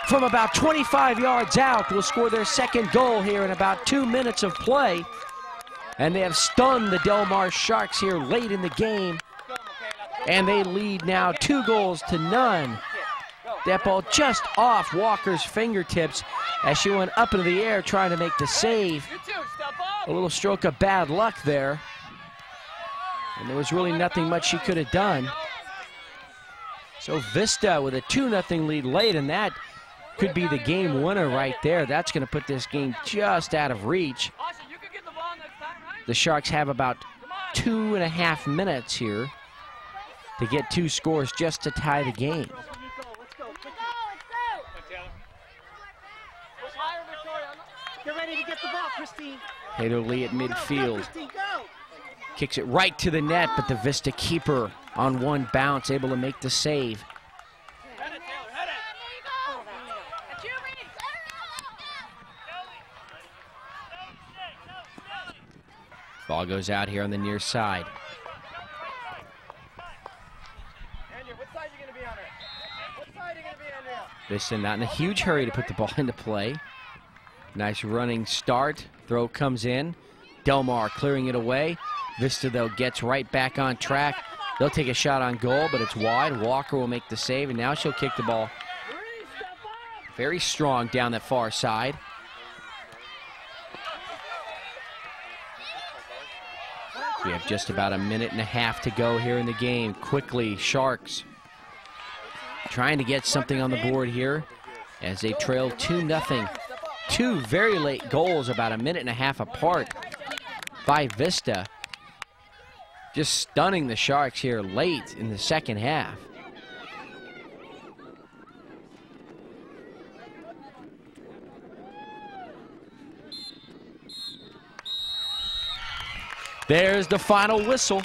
from about 25 yards out, will score their second goal here in about 2 minutes of play. And they have stunned the Del Mar Sharks here late in the game. And they lead now 2-0. That ball just off Walker's fingertips as she went up into the air trying to make the save. A little stroke of bad luck there. And there was really nothing much she could have done. So Vista with a 2-0 lead late, and that could be the game winner right there. That's going to put this game just out of reach. The Sharks have about 2.5 minutes here to get 2 scores just to tie the game. Get ready to get the ball, Christine. Tato Lee at midfield. Christine, go. Kicks it right to the net, but the Vista keeper on one bounce, able to make the save. Ball goes out here on the near side. What side are you going to be on it? What side are you going to be on here? Vista not in a huge hurry to put the ball into play. Nice running start. Throw comes in. Del Mar clearing it away. Vista, though, gets right back on track. They'll take a shot on goal, but it's wide. Walker will make the save, and now she'll kick the ball very strong down that far side. We have just about 1.5 minutes to go here in the game. Quickly, Sharks trying to get something on the board here as they trail 2-0. 2 very late goals, about 1.5 minutes apart by Vista. Just stunning the Sharks here late in the second half. There's the final whistle.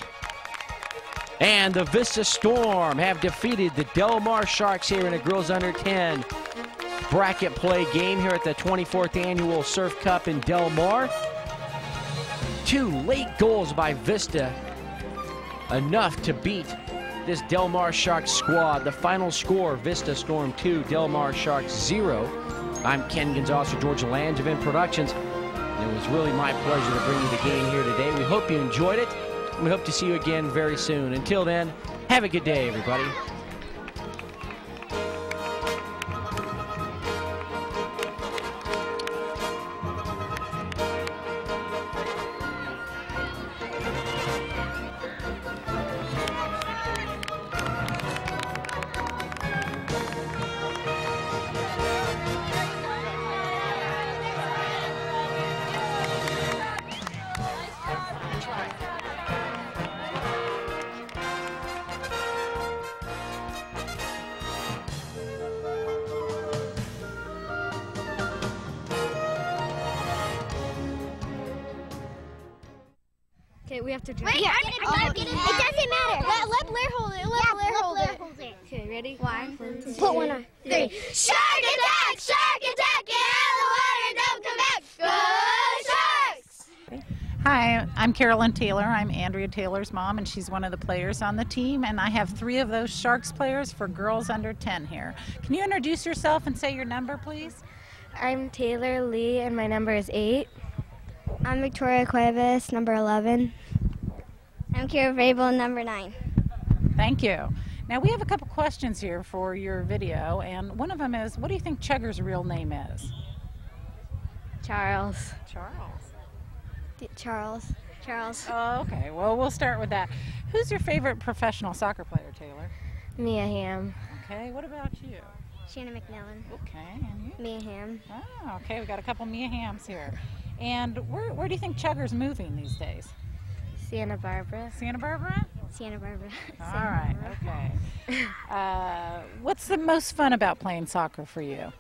And the Vista Storm have defeated the Del Mar Sharks here in a Girls Under 10 bracket play game here at the 24th Annual Surf Cup in Del Mar. 2 late goals by Vista, enough to beat this Del Mar Sharks squad. The final score, Vista Storm 2, Del Mar Sharks 0. I'm Ken Gonzalez for Georgia Langevin Productions. And it was really my pleasure to bring you the game here today. We hope you enjoyed it. We hope to see you again very soon. Until then, have a good day, everybody. Wait, we have to drink. Wait, it doesn't matter. Let Blair hold it. Let Blair hold it. Okay, ready? 1, 2, put one on. 3. Shark attack! Shark attack! Get out of the water and don't come back! Go Sharks! Hi, I'm Carolyn Taylor. I'm Andrea Taylor's mom, and she's one of the players on the team. And I have 3 of those Sharks players for girls under 10 here. Can you introduce yourself and say your number, please? I'm Taylor Lee, and my number is 8. I'm Victoria Cuevas, number 11. I'm Kira Vrabel, number 9. Thank you. Now, we have a couple questions here for your video, and one of them is, what do you think Chugger's real name is? Charles. Charles. Charles. Oh, okay. Well, we'll start with that. Who's your favorite professional soccer player, Taylor? Mia Hamm. Okay. What about you? Shannon McMillan. Okay. And you? Mia Hamm. Oh, okay. We got a couple Mia Hams here. And where do you think Chugger's moving these days? Santa Barbara. Santa Barbara? Santa Barbara. All right. Okay. What's the most fun about playing soccer for you?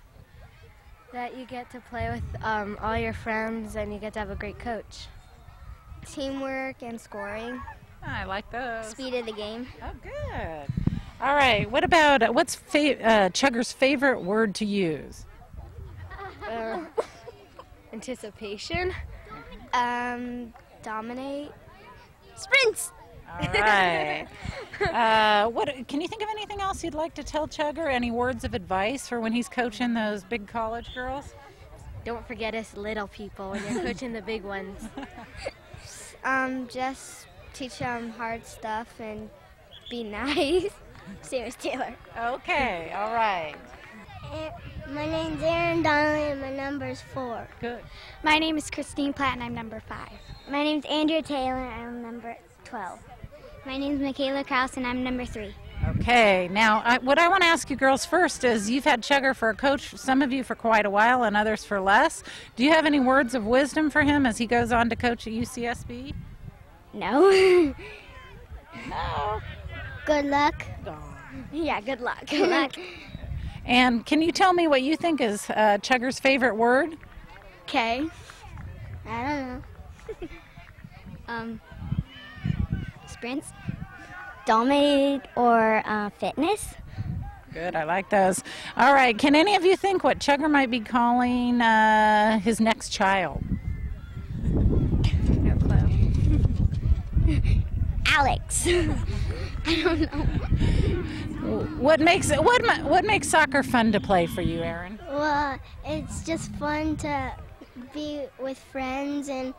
That you get to play with all your friends, and you get to have a great coach. Teamwork and scoring. I like those. Speed of the game. Oh, good. All right. What about what's Chugger's favorite word to use? Anticipation. Dominate. Sprints. All right. What can you think of anything else you'd like to tell Chugger? Any words of advice for when he's coaching those big college girls? Don't forget us little people when you're coaching the big ones. Just teach them hard stuff and be nice. Same as Taylor. Okay. All right. My name's Aaron Donnelly and my number's 4. Good. My name is Christine Platt and I'm number 5. My name's Andrea Taylor and I'm number 12. My name's Michaela Krause and I'm number 3. Okay. Now, what I want to ask you girls first is you've had Chugger for a coach, some of you for quite a while and others for less. Do you have any words of wisdom for him as he goes on to coach at UCSB? No. No. Good luck. Oh. Yeah, good luck. Good luck. And can you tell me what you think is Chugger's favorite word? Okay. I don't know. Sprints, dominate, or fitness. Good, I like those. All right, can any of you think what Chugger might be calling his next child? No clue. Alex. I don't know. What makes soccer fun to play for you, Aaron? Well, it's just fun to be with friends and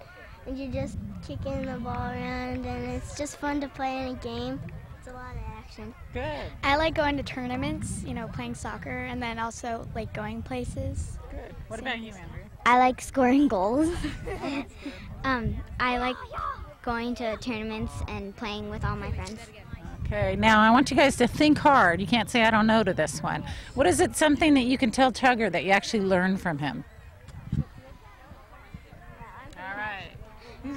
you're just kicking the ball around and it's just fun to play in a game. It's a lot of action. Good. I like going to tournaments, playing soccer, and then also like going places. Good. What about you, Andrew? I like scoring goals. I like going to tournaments and playing with all my friends. Okay, now I want you guys to think hard. You can't say I don't know to this one. What is it, something that you can tell Chugger that you actually learned from him? All right.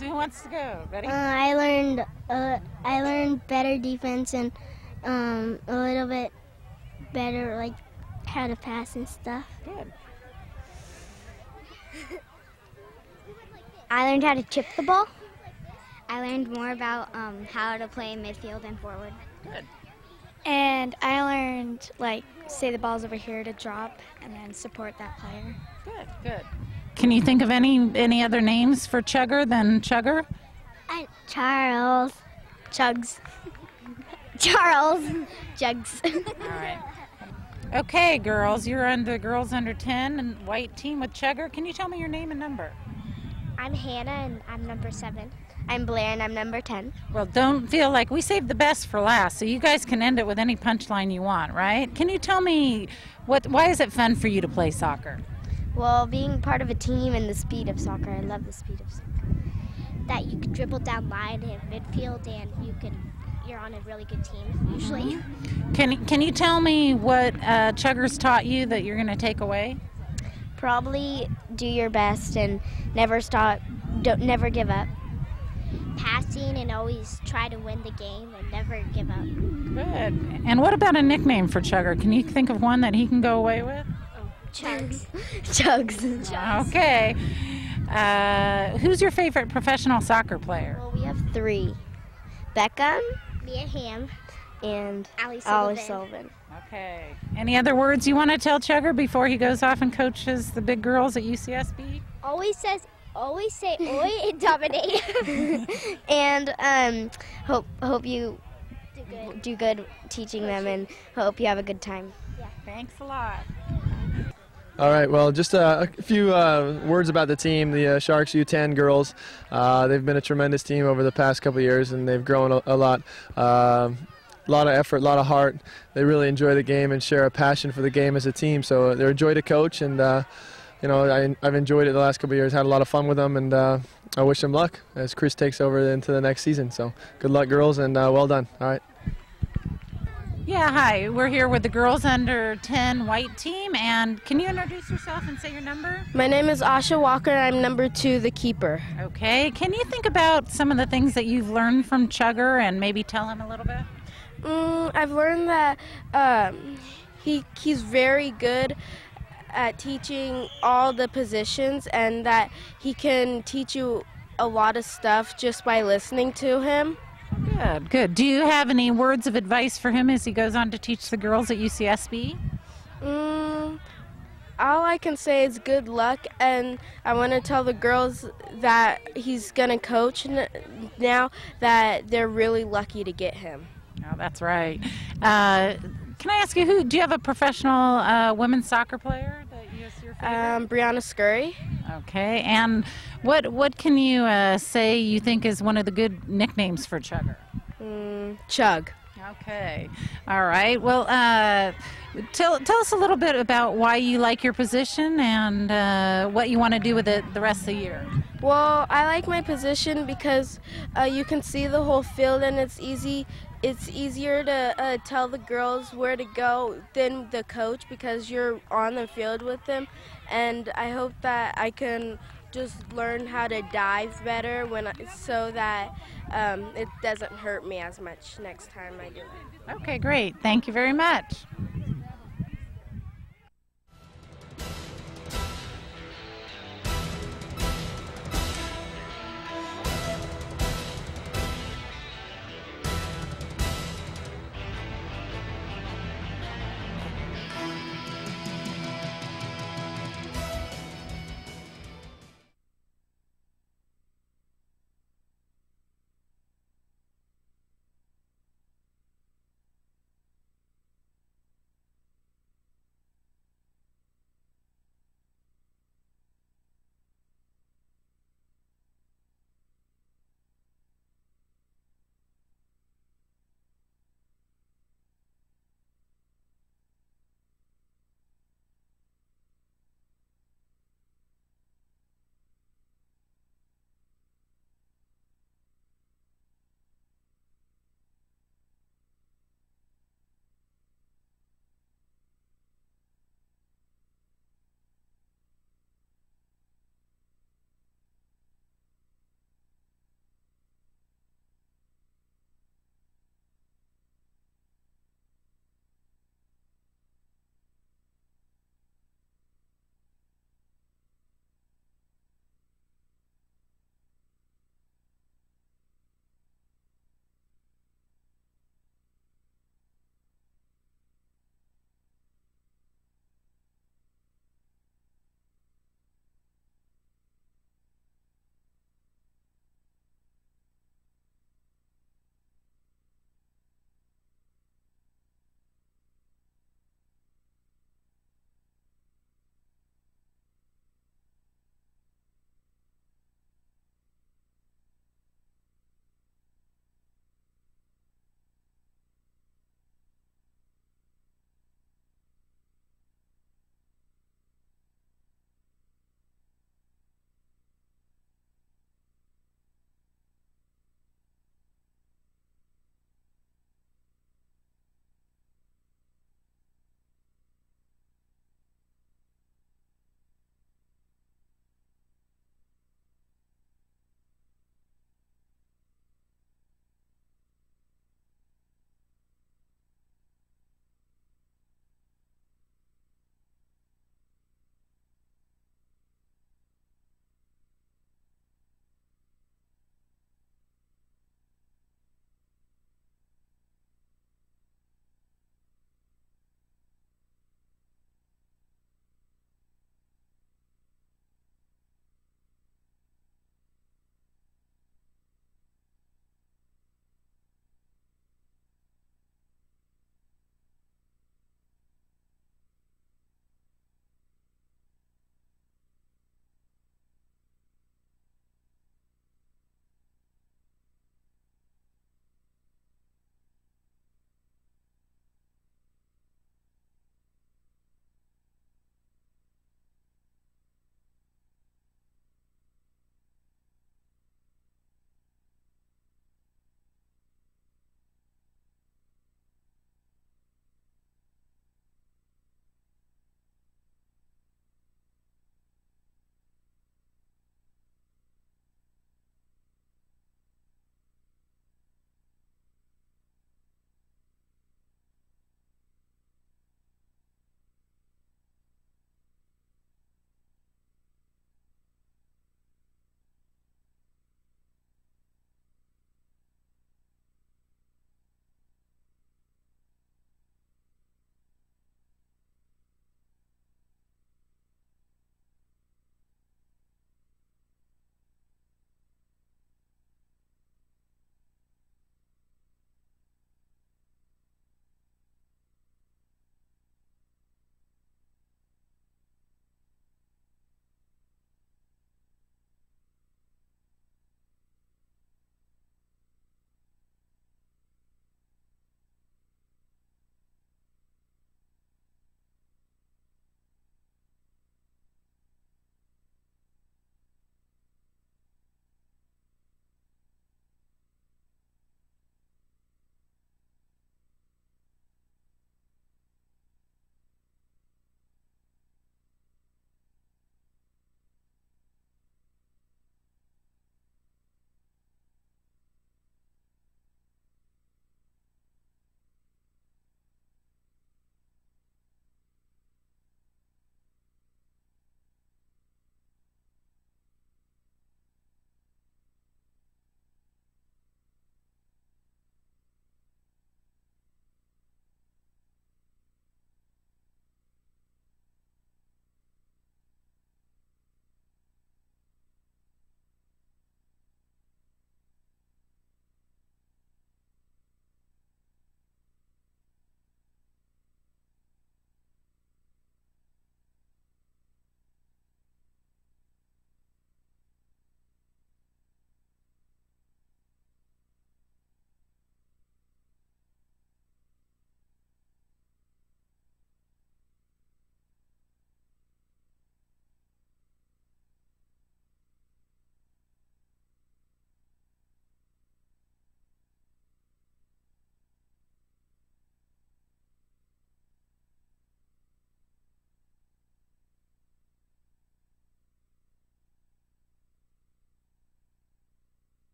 Who wants to go? Ready? I learned better defense and a little bit better like how to pass and stuff. Good. I learned how to chip the ball. I learned more about how to play midfield and forward. Good. And I learned, say the ball's over here to drop and then support that player. Good, good. Can you think of any other names for Chugger than Chugger? Charles. Chugs. Charles. Jugs. All right. Okay, girls, you're on the girls under 10 and white team with Chugger. Can you tell me your name and number? I'm Hannah and I'm number 7. I'm Blair and I'm number 10. Well, don't feel like we saved the best for last, so you guys can end it with any punchline you want, right? Can you tell me why is it fun for you to play soccer? Well, being part of a team and the speed of soccer. I love the speed of soccer. That you can dribble down line in midfield and you're on a really good team usually. Can you tell me what Chugger's taught you that you're going to take away? Probably do your best and never never give up. Passing and always try to win the game and never give up. Good. And what about a nickname for Chugger? Can you think of one that he can go away with? Chugs. Chugs. Okay. Who's your favorite professional soccer player? Well, we have 3. Beckham, Mia Hamm, and Allie Sullivan. Okay. Any other words you want to tell Chugger before he goes off and coaches the big girls at UCSB? Always say oi and dominate. And hope you do good teaching them, and hope you have a good time. Yeah. Thanks a lot. All right, well, just a few words about the team, the Sharks U10 girls. They've been a tremendous team over the past couple of years, and they've grown a lot. A lot of effort, a lot of heart. They really enjoy the game and share a passion for the game as a team, so they're a joy to coach, and you know, I've enjoyed it the last couple of years, had a lot of fun with them, and I wish them luck as Chris takes over into the next season. So good luck, girls, and well done. All right. Yeah, hi. We're here with the girls under 10 white team, and can you introduce yourself and say your number? My name is Asha Walker, and I'm number 2, the keeper. Okay. Can you think about some of the things that you've learned from Chugger and maybe tell him a little bit? I've learned that he's very good at teaching all the positions, and that he can teach you a lot of stuff just by listening to him. Good, good. Do you have any words of advice for him as he goes on to teach the girls at UCSB? All I can say is good luck, and I want to tell the girls that he's going to coach now, that they're really lucky to get him. Oh, that's right. Can I ask you, do you have a professional women's soccer player that is your favorite? Brianna Scurry. Okay, and what can you say you think is one of the good nicknames for Chugger? Chug. Okay, all right. Well, tell us a little bit about why you like your position and what you want to do with it the rest of the year. Well, I like my position because you can see the whole field, and it's easier to tell the girls where to go than the coach, because you're on the field with them. And I hope that I can just learn how to dive better so that it doesn't hurt me as much next time I do it. Okay, great. Thank you very much.